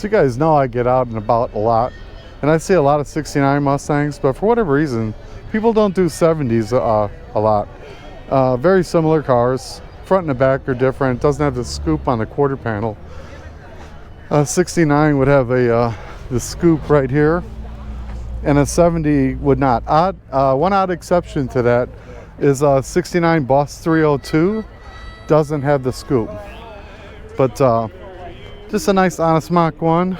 So you guys know I get out and about a lot, and I see a lot of 69 Mustangs, but for whatever reason, people don't do 70s a lot. Very similar cars. Front and the back are different. Doesn't have the scoop on the quarter panel. 69 would have the scoop right here, and a 70 would not. One odd exception to that is 69 Boss 302 doesn't have the scoop. But just a nice honest Mach 1.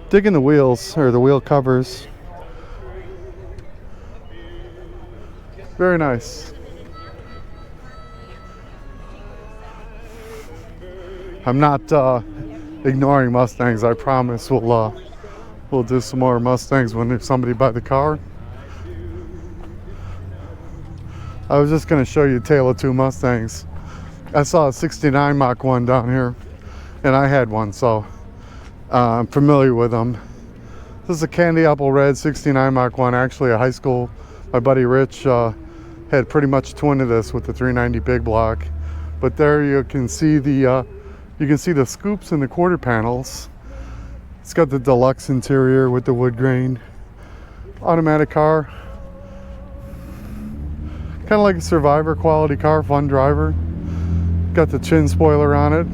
Digging the wheels, or the wheel covers. Very nice. I'm not ignoring Mustangs. I promise we'll do some more Mustangs when there's somebody by the car. I was just going to show you a tale of two Mustangs. I saw a 69 Mach 1 down here, and I had one, so I'm familiar with them. This is a candy apple red 69 Mach 1. Actually, a high school, my buddy Rich had pretty much twin of this with the 390 big block. But there you can see the scoops in the quarter panels. It's got the deluxe interior with the wood grain. Automatic car. Kind of like a Survivor quality car, fun driver. Got the chin spoiler on it.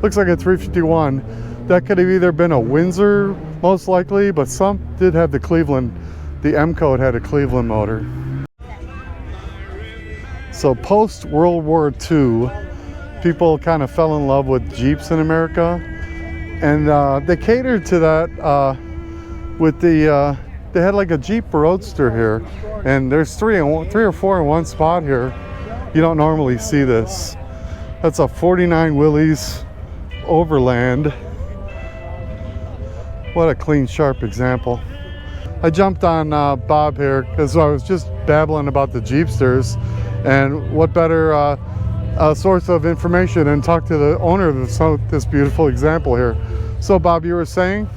Looks like a 351. That could have either been a Windsor, most likely, but some did have the Cleveland. The M code had a Cleveland motor. So post World War II, people kind of fell in love with Jeeps in America, and they catered to that with the they had like a Jeep Roadster here, and there's three or four in one spot here. You don't normally see this. That's a 49 Willys Overland. What a clean, sharp example. I jumped on Bob here because I was just babbling about the Jeepsters, and what better source of information and talk to the owner of this beautiful example here. So Bob, you were saying?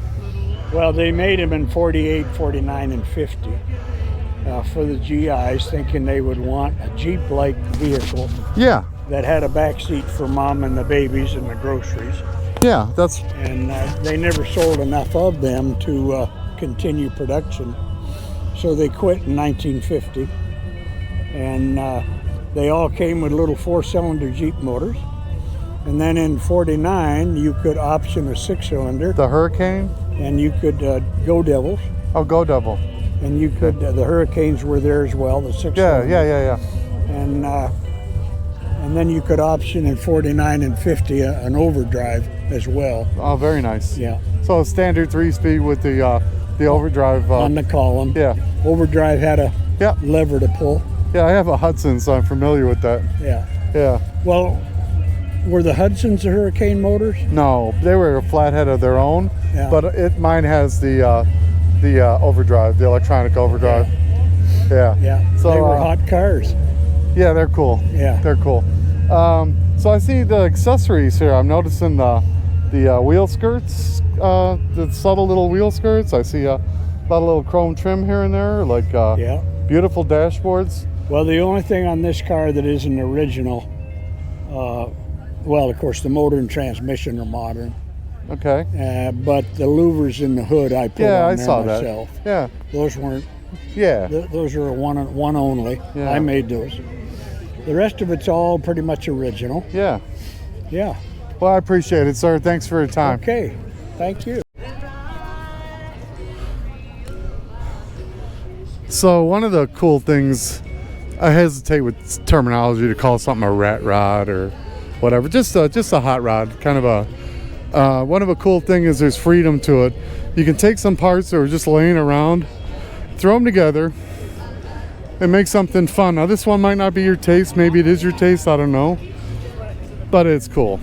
Well, they made them in 48, 49, and 50 for the GIs, thinking they would want a Jeep-like vehicle. Yeah. That had a back seat for mom and the babies and the groceries. Yeah, that's. And they never sold enough of them to continue production, so they quit in 1950. And they all came with little four-cylinder Jeep motors. And then in 49, you could option a six-cylinder. The Hurricane? And you could Go Devils. Oh, Go Devil. And you could, the Hurricanes were there as well, the six-cylinder. Yeah. And then you could option in 49 and 50 an overdrive as well. Oh, very nice. Yeah. So a standard 3-speed with the overdrive. On the column. Yeah. Overdrive had a lever to pull. Yeah, I have a Hudson, so I'm familiar with that. Yeah. Yeah. Well, were the Hudsons the Hurricane motors? No, they were a flathead of their own. Yeah. But mine has the overdrive, the electronic overdrive. Yeah. Yeah. So they were hot cars. Yeah, they're cool. Yeah. They're cool. So I see the accessories here. I'm noticing the wheel skirts, the subtle little wheel skirts. I see a lot of little chrome trim here and there, like beautiful dashboards. Well, the only thing on this car that isn't original, well, of course, the motor and transmission are modern. Okay. But the louvers in the hood I put on there myself. That. Yeah. Those weren't. Yeah. Those are one only. Yeah. I made those. The rest of it's all pretty much original. Yeah. Yeah. Well, I appreciate it, sir. Thanks for your time. Okay. Thank you. So one of the cool things, I hesitate with terminology to call something a rat rod or whatever. Just a hot rod. Kind of a one of the cool thing is there's freedom to it. You can take some parts that are just laying around, throw them together, and make something fun. Now this one might not be your taste, maybe it is your taste, I don't know, but it's cool.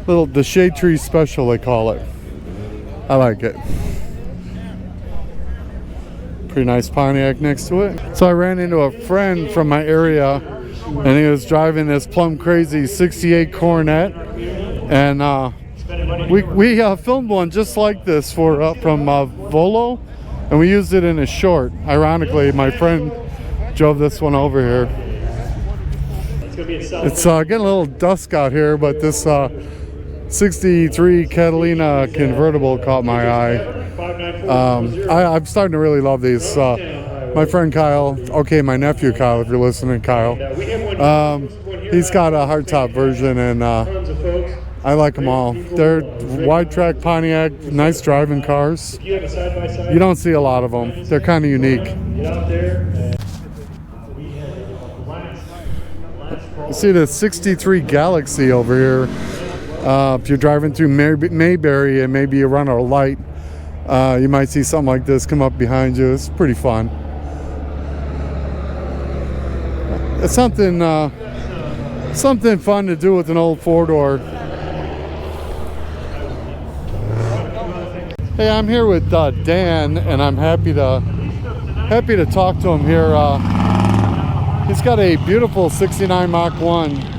The shade tree special, they call it. I like it. Pretty nice Pontiac next to it. So I ran into a friend from my area, and he was driving this plum crazy 68 Coronet, and we filmed one just like this from Volo, and we used it in a short. Ironically, my friend drove this one over here. It's getting a little dusk out here, but this '63 Catalina convertible caught my eye. I'm starting to really love these. My friend Kyle, okay, my nephew Kyle, if you're listening, Kyle, he's got a hardtop version, and I like them all. They're wide track Pontiac, nice driving cars. You don't see a lot of them. They're kind of unique. You see the '63 Galaxy over here. If you're driving through Mayberry and maybe you run a light, you might see something like this come up behind you. It's pretty fun. It's something fun to do with an old four-door. Hey, I'm here with Dan, and I'm happy to talk to him here. He's got a beautiful '69 Mach 1.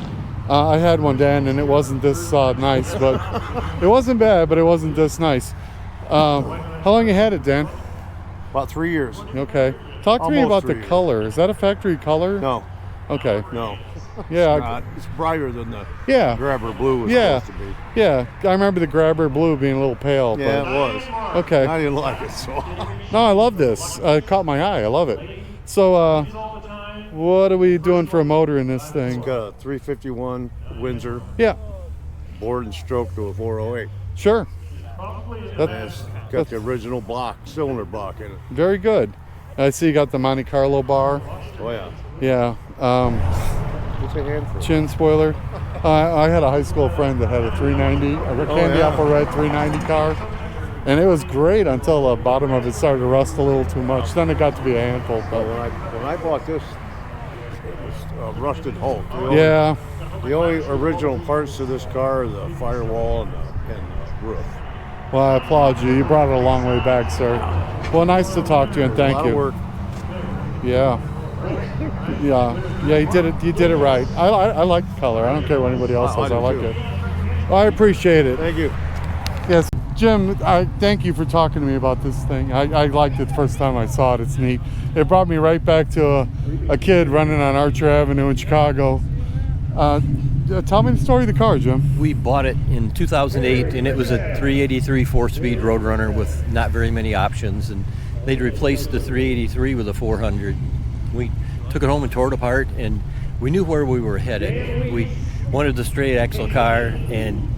I had one, Dan, and it wasn't this nice, but it wasn't bad, but it wasn't this nice. How long you had it, Dan? About 3 years. Okay. Talk to me Almost about the 3 years. color. Is that a factory color? No, Okay. no. Yeah. It's brighter than the Yeah. grabber blue was Yeah. supposed to be. Yeah. I remember the grabber blue being a little pale. Yeah, But, it was. okay. I didn't like it, so. No, I love this. It caught my eye. I love it. So, what are we doing for a motor in this thing? Got a 351 Windsor, Yeah. bored and stroked to a 408. Sure. And it's got the original block, cylinder block in it. Very good. I see you got the Monte Carlo bar. Oh yeah. Yeah. It's a handful. Chin spoiler. I had a high school friend that had a 390, a candy yeah. apple red 390 car, and it was great until the bottom of it started to rust a little too much. Then it got to be a handful. But But when I bought this, it was a rusted Hulk. yeah, The only original parts to this car are the firewall and the roof. well, I applaud you. You brought it a long way back, sir. Well, nice to talk to you, and A thank lot you. of work. Yeah. Yeah, you did it. You did it right. I like the color. I don't care what anybody else I says. do I like too. it. Well, I appreciate it. Thank you. Yes, Jim. I thank you for talking to me about this thing. I liked it the first time I saw it. It's neat. It brought me right back to a kid running on Archer Avenue in Chicago. Tell me the story of the car, Jim. We bought it in 2008, and it was a 383 4-speed Roadrunner with not very many options, and they'd replaced the 383 with a 400. We took it home and tore it apart, and we knew where we were headed. We wanted the straight axle car and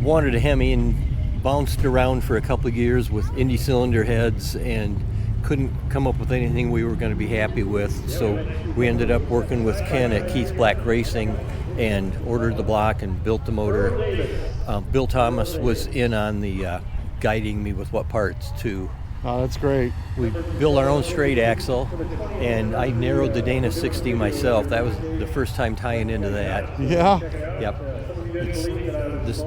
wanted a Hemi, and bounced around for a couple of years with Indy cylinder heads and couldn't come up with anything we were going to be happy with. So we ended up working with Ken at Keith Black Racing and ordered the block and built the motor. Bill Thomas was in on the guiding me with what parts to. Oh, that's great. We built our own straight axle, and I narrowed the Dana 60 myself. That was the first time tying into that. Yeah. Yep. It's this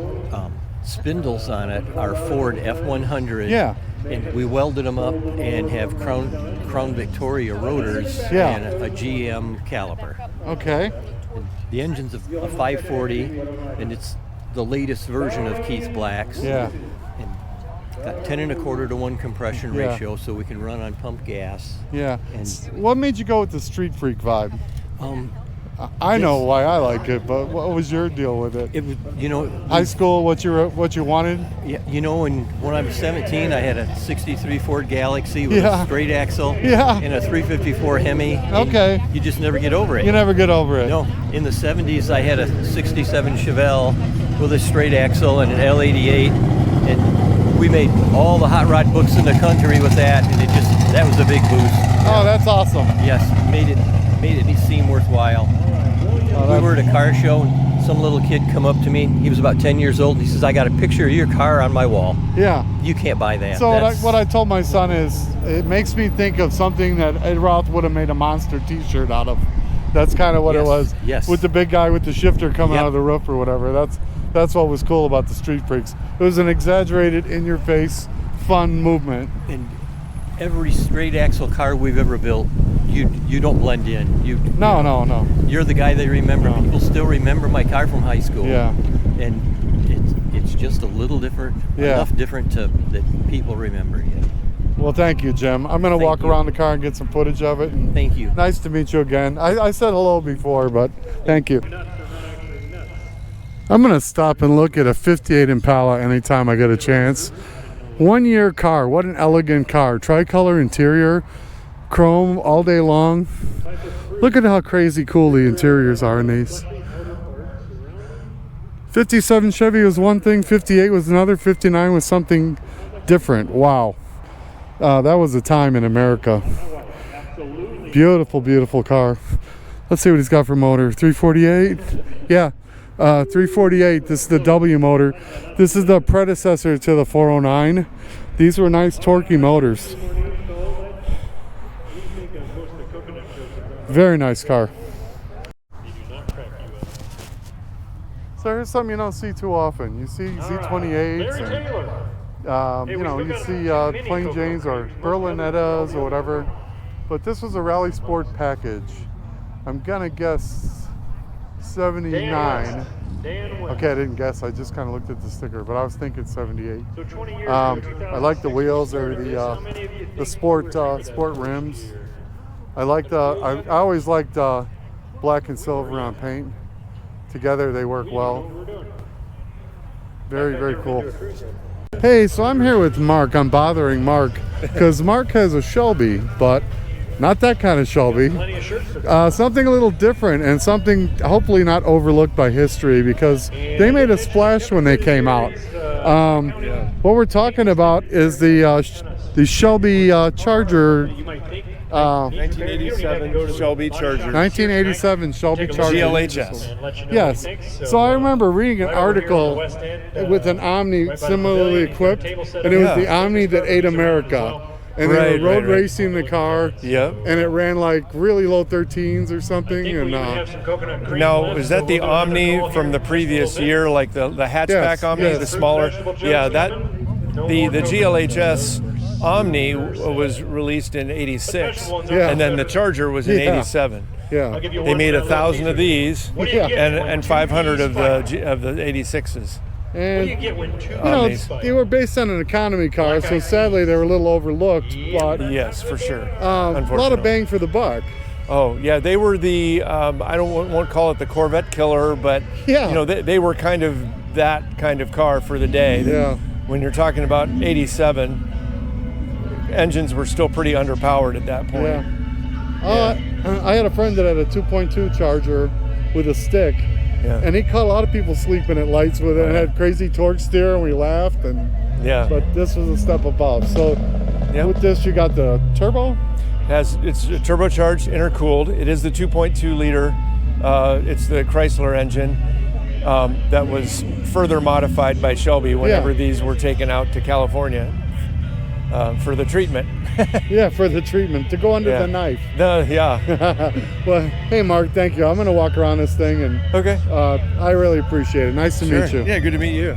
spindles on it are Ford F100. Yeah. And we welded them up and have Crown Victoria rotors Yeah. and a GM caliper. Okay. And the engine's a 540, and it's the latest version of Keith Black's. Yeah. And got 10 1/4 to 1 compression Yeah. ratio, so we can run on pump gas. Yeah. And What made you go with the street freak vibe? I know why I like it, but what was your deal with it? it was, you know, High school, what you wanted? yeah, you know, when I was 17, I had a '63 Ford Galaxy with Yeah. a straight axle Yeah. and a 354 Hemi. and Okay. You just never get over it. You never get over it. No, in the 70s, I had a '67 Chevelle with a straight axle and an L88, and we made all the hot rod books in the country with that, and that was a big boost. Oh, that's awesome. Yes, made it seem worthwhile. We were at a car show, and some little kid come up to me. He was about 10 years old, and he says, "I got a picture of your car on my wall." Yeah. You can't buy that. So That's- what I told my son is, it makes me think of something that Ed Roth would have made a Monster T-shirt out of. That's kind of what it Yes, was. yes. With the big guy with the shifter coming Yep. out of the roof or whatever. That's what was cool about the Street Freaks. It was an exaggerated, in-your-face, fun movement. And every straight axle car we've ever built, you don't blend in. No. You're the guy they remember. No. People still remember my car from high school. Yeah. And it's just a little different, Yeah. enough different that people remember it. Well, thank you, Jim. I'm gonna Thank walk you. around the car and get some footage of it. And Thank you. nice to meet you again. I said hello before, but thank you. I'm gonna stop and look at a 58 Impala anytime I get a chance. 1 year car, what an elegant car. Tricolor interior, chrome all day long. Look at how crazy cool the interiors are in these. 57 Chevy was one thing, 58 was another, 59 was something different. Wow. That was a time in America. Beautiful, beautiful car. Let's see what he's got for motor. 348? Yeah, 348. This is the W motor. This is the predecessor to the 409. These were nice torquey motors. Very nice car. So here's something you don't see too often. You see Z28s and you know, you see plain Janes or Berlinettas or whatever. But this was a Rally Sport package. I'm gonna guess 79. Okay, I didn't guess. I just kind of looked at the sticker, but I was thinking 78. I like the wheels. They're the sport rims. I always liked black and silver on paint. Together they work well. Very, very cool. Hey, so I'm here with Mark. I'm bothering Mark because Mark has a Shelby, but not that kind of Shelby. Something a little different and something hopefully not overlooked by history because they made a splash when they came out. What we're talking about is the Shelby Charger. 1987 Shelby Charger. 1987 Shelby Charger. GLHS. Yes. So I remember reading an article with an Omni similarly equipped, and it was the Omni that ate America. And they were road racing the car. Yep. And it ran like really low 13s or something. And now, is that the Omni from the previous year, like the hatchback Omni, the smaller? Yeah, the GLHS Omni was released in '86, and then the Charger was in '87. Yeah. They made 1,000 of these, and 500 of the 86s. And you know, they were based on an economy car, so sadly they were a little overlooked. But yes, for sure. A lot of bang for the buck. Oh yeah, they were the I won't call it the Corvette killer, but you know they were kind of that kind of car for the day. Yeah. When you're talking about '87, engines were still pretty underpowered at that point. I had a friend that had a 2.2 Charger with a stick. Yeah. And he caught a lot of people sleeping at lights with it and had crazy torque steer, and we laughed. But this was a step above. So with this, you got the turbo? It's turbocharged, intercooled. It is the 2.2 liter. It's the Chrysler engine that was further modified by Shelby whenever these were taken out to California for the treatment. For the treatment, to go under the knife. Well, hey Mark, thank you. I'm going to walk around this thing and I really appreciate it. Nice to meet you. Yeah, good to meet you.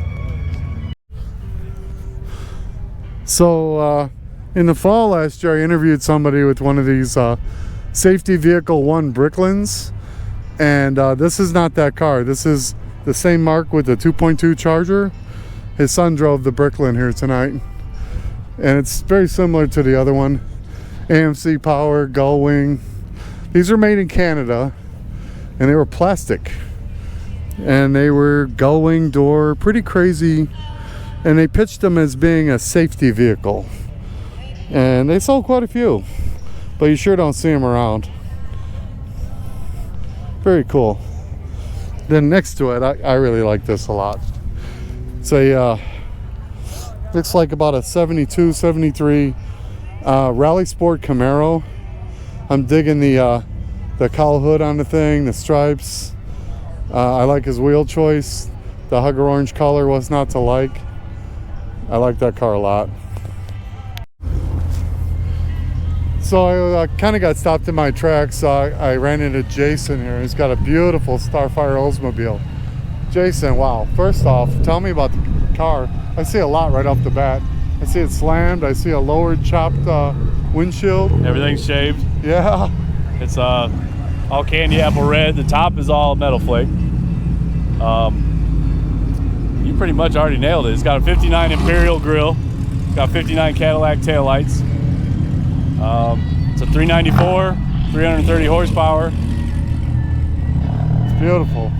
So in the fall last year, I interviewed somebody with one of these Safety Vehicle 1 Bricklins, and this is not that car. This is the same Mark with the 2.2 Charger. His son drove the Bricklin here tonight. And it's very similar to the other one. AMC power, gull wing. These are made in Canada, and they were plastic. And they were gull wing door, pretty crazy. And they pitched them as being a safety vehicle. And they sold quite a few, but you sure don't see them around. Very cool. Then next to it, I really like this a lot. It's a looks like about a 72, 73 Rally Sport Camaro. I'm digging the cowl hood on the thing, the stripes. I like his wheel choice. The Hugger orange color was not to like. I like that car a lot. So I kind of got stopped in my tracks. So I ran into Jason here. He's got a beautiful Starfire Oldsmobile. Jason, wow. First off, tell me about the car. I see a lot right off the bat. I see it slammed. I see a lowered, chopped windshield. Everything's shaved. Yeah. It's all candy apple red. The top is all metal flake. You pretty much already nailed it. It's got a 59 Imperial grille. It's got 59 Cadillac taillights. It's a 394, 330 horsepower. It's beautiful.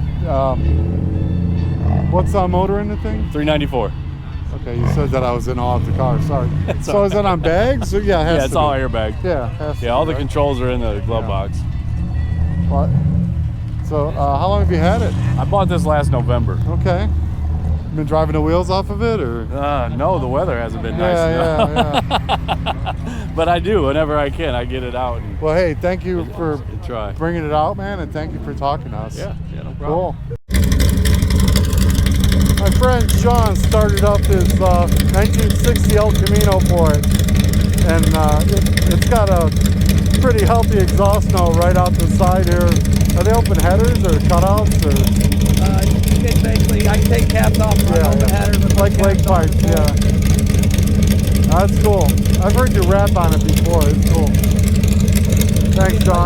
What's the motor in the thing? 394. Okay, you said that I was in awe of the car. Sorry. So is it on bags? Yeah, it has Yeah, to it's be. all airbag. Yeah, it has to Yeah, all be, the right? controls are in the glove box. What? So how long have you had it? I bought this last November. Okay. Been driving the wheels off of it, or? No, the weather hasn't been nice enough. Yeah. But I do, whenever I can, I get it out and Well, hey, thank you for try. bringing it out, man, and thank you for talking to us. Yeah, no problem. Cool. My friend Sean started up his 1960 El Camino for it, and it's got a pretty healthy exhaust note right out the side here. Are they open headers or cutouts or? You can basically, I can take caps off on open headers with like lake pipes, yeah. That's cool. I've heard you rap on it before. It's cool. Thanks, John.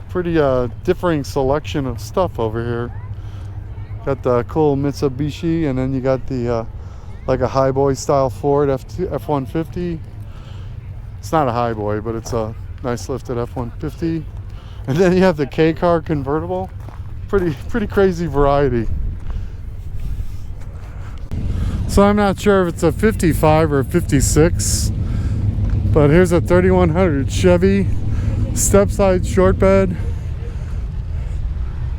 Pretty differing selection of stuff over here. Got the cool Mitsubishi, and then you got the like a highboy style Ford F-150. It's not a highboy, but it's a nice lifted F-150. And then you have the K-car convertible. Pretty crazy variety. So I'm not sure if it's a 55 or a 56, but here's a 3100 Chevy step side short bed.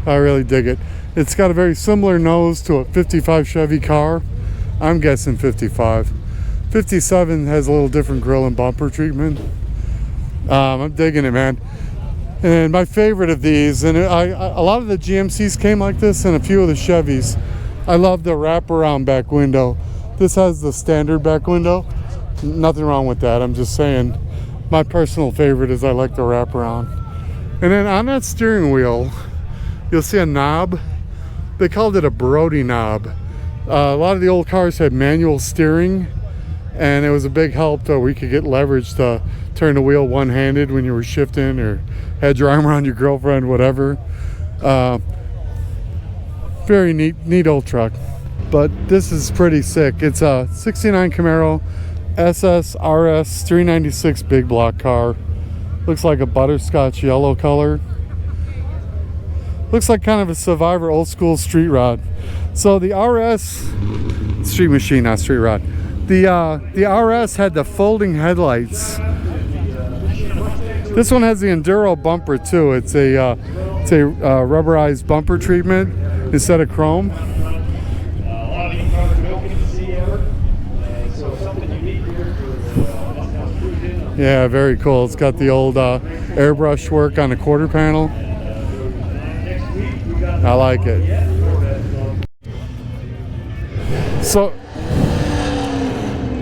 I really dig it. It's got a very similar nose to a 55 Chevy car. I'm guessing 55. 57 has a little different grille and bumper treatment. I'm digging it, man. And my favorite of these, and a lot of the GMCs came like this, and a few of the Chevys. I love the wraparound back window. This has the standard back window. Nothing wrong with that. I'm just saying, my personal favorite is I like the wraparound. And then on that steering wheel, you'll see a knob. They called it a Brody knob. A lot of the old cars had manual steering, and it was a big help that we could get leverage to turn the wheel one-handed when you were shifting or had your arm around your girlfriend, whatever. Very neat old truck. But this is pretty sick. It's a 69 Camaro SS RS 396 big block car. Looks like a butterscotch yellow color. Looks like kind of a Survivor old school street rod. So the RS, street machine, not street rod. The RS had the folding headlights. This one has the Enduro bumper too. It's a rubberized bumper treatment instead of chrome. Yeah, very cool. It's got the old airbrush work on the quarter panel. I like it. So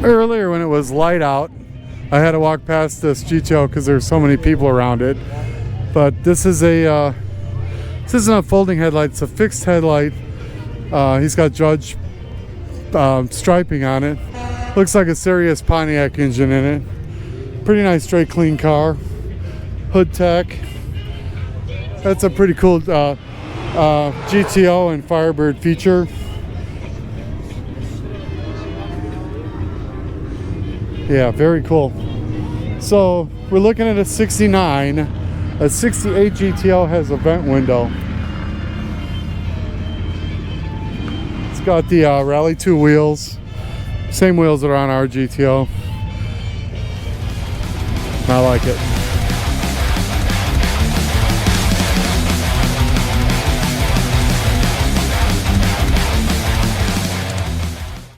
earlier when it was light out, I had to walk past this GTO because there's so many people around it. But this is a this isn't a folding headlight, it's a fixed headlight. He's got Judge striping on it. Looks like a serious Pontiac engine in it. Pretty nice, straight, clean car. Hood tech. That's a pretty cool GTO and Firebird feature. Yeah, very cool. So we're looking at a 69. A 68 GTO has a vent window. It's got the Rally 2 wheels. Same wheels that are on our GTO. I like it.